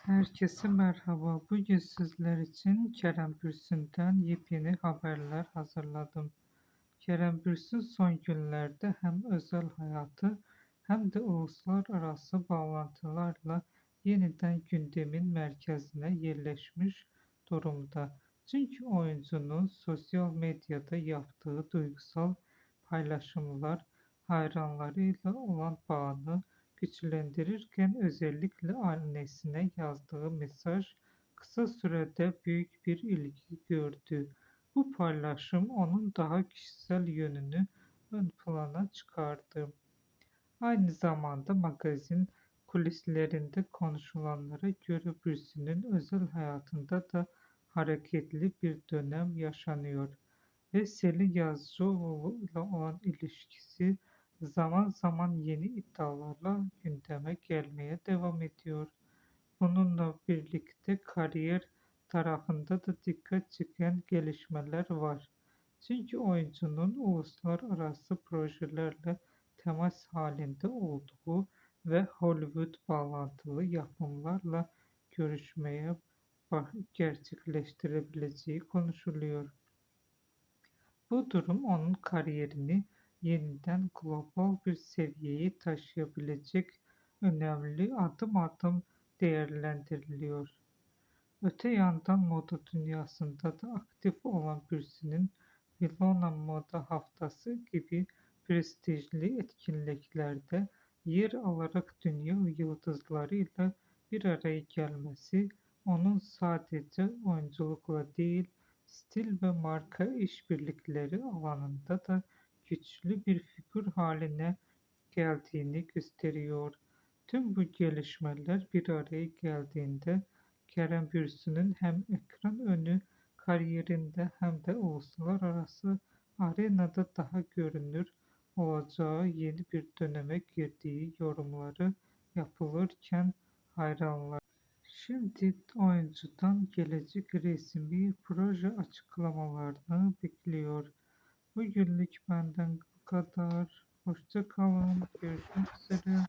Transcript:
Herkese merhaba. Bugün sizler için Kerem Bürsin'den yepyeni haberler hazırladım. Kerem Bürsin son günlerde hem özel hayatı hem de uluslararası bağlantılarla yeniden gündemin merkezine yerleşmiş durumda. Çünkü oyuncunun sosyal medyada yaptığı duygusal paylaşımlar hayranlarıyla olan bağını güçlendirirken özellikle annesine yazdığı mesaj kısa sürede büyük bir ilgi gördü. Bu paylaşım onun daha kişisel yönünü ön plana çıkardı. Aynı zamanda magazin kulislerinde konuşulanlara göre Bürsin'in özel hayatında da hareketli bir dönem yaşanıyor ve Selin Yazıcıoğlu ile olan ilişkisi zaman zaman yeni iddialarla gündeme gelmeye devam ediyor. Bununla birlikte kariyer tarafında da dikkat çeken gelişmeler var. Çünkü oyuncunun uluslararası projelerle temas halinde olduğu ve Hollywood bağlantılı yapımlarla görüşmeye gerçekleştirebileceği konuşuluyor. Bu durum onun kariyerini yeniden global bir seviyeye taşıyabilecek önemli adım değerlendiriliyor. Öte yandan moda dünyasında da aktif olan birisinin Milano Moda Haftası gibi prestijli etkinliklerde yer alarak dünya yıldızlarıyla bir araya gelmesi onun sadece oyunculukla değil, stil ve marka işbirlikleri alanında da güçlü bir figür haline geldiğini gösteriyor. Tüm bu gelişmeler bir araya geldiğinde Kerem Bürsin'in hem ekran önü kariyerinde hem de uluslararası arenada daha görünür olacağı yeni bir döneme girdiği yorumları yapılırken hayranlar şimdi oyuncudan gelecek resmi proje açıklamalarını bekliyor. Bugünlük benden bu kadar. Hoşça kalın. Görüşmek üzere.